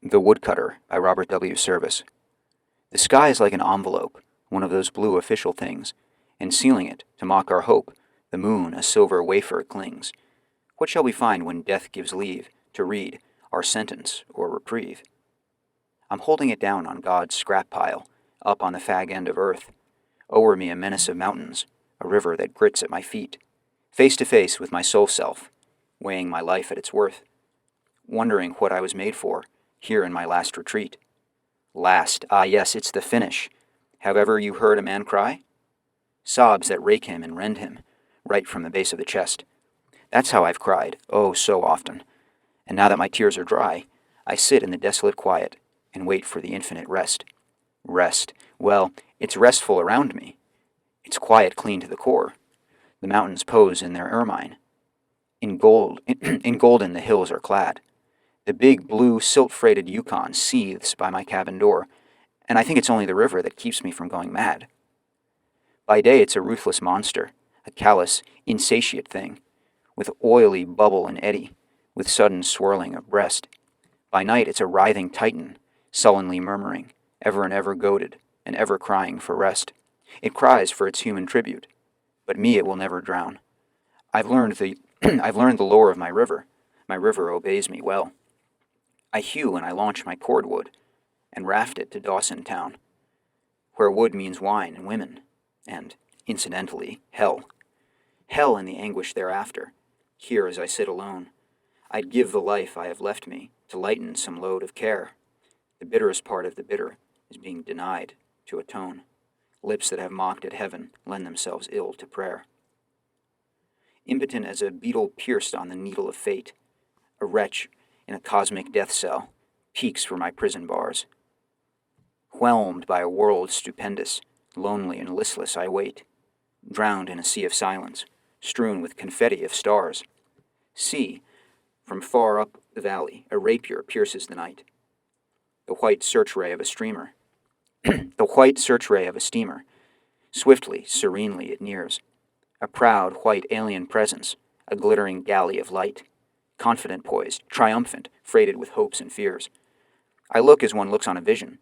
The Woodcutter by Robert W. Service. The sky is like an envelope, one of those blue official things, and sealing it, to mock our hope, the moon a silver wafer clings. What shall we find when death gives leave to read our sentence or reprieve? I'm holding it down on God's scrap pile, up on the fag end of earth. O'er me a menace of mountains, a river that grits at my feet, face to face with my soul self, weighing my life at its worth, wondering what I was made for, here in my last retreat. Last, ah yes, it's the finish. Have ever you heard a man cry? Sobs that rake him and rend him, right from the base of the chest. That's how I've cried, oh, so often. And now that my tears are dry, I sit in the desolate quiet and wait for the infinite rest. Rest. Well, it's restful around me. It's quiet clean to the core. The mountains pose in their ermine. In golden the hills are clad. The big blue silt-freighted Yukon seethes by my cabin door, and I think it's only the river that keeps me from going mad. By day it's a ruthless monster, a callous, insatiate thing, with oily bubble and eddy, with sudden swirling of breast. By night it's a writhing titan, sullenly murmuring, ever and ever goaded, and ever crying for rest. It cries for its human tribute, but me it will never drown. I've learned the I've learned the lore of my river. My river obeys me well. I hew and I launch my cordwood, and raft it to Dawson town, where wood means wine and women, and, incidentally, hell. Hell and the anguish thereafter. Here as I sit alone, I'd give the life I have left me to lighten some load of care. The bitterest part of the bitter is being denied to atone. Lips that have mocked at heaven lend themselves ill to prayer. Impotent as a beetle pierced on the needle of fate, a wretch in a cosmic death cell, peaks for my prison bars. Whelmed by a world stupendous, lonely and listless I wait, drowned in a sea of silence, strewn with confetti of stars. See, from far up the valley, a rapier pierces the night. The white search ray of a steamer. The white search ray of a steamer. Swiftly, serenely it nears. A proud, white alien presence, a glittering galley of light. Confident poised, triumphant, freighted with hopes and fears. I look as one looks on a vision.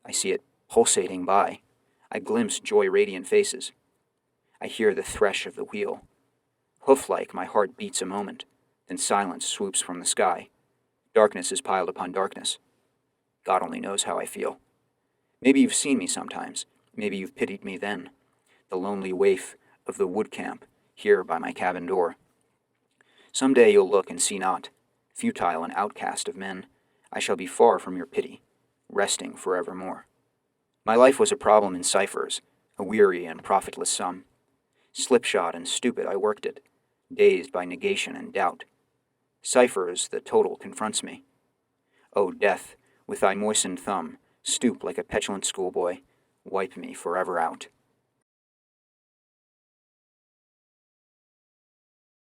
I see it pulsating by. I glimpse joy-radiant faces. I hear the thresh of the wheel. Hoof-like, my heart beats a moment, then silence swoops from the sky. Darkness is piled upon darkness. God only knows how I feel. Maybe you've seen me sometimes. Maybe you've pitied me then. The lonely waif of the wood camp, here by my cabin door. Some day you'll look and see not, futile and outcast of men, I shall be far from your pity, resting forevermore. My life was a problem in ciphers, a weary and profitless sum. Slipshod and stupid I worked it, dazed by negation and doubt. Ciphers, the total confronts me. O death, with thy moistened thumb, stoop like a petulant schoolboy, wipe me forever out.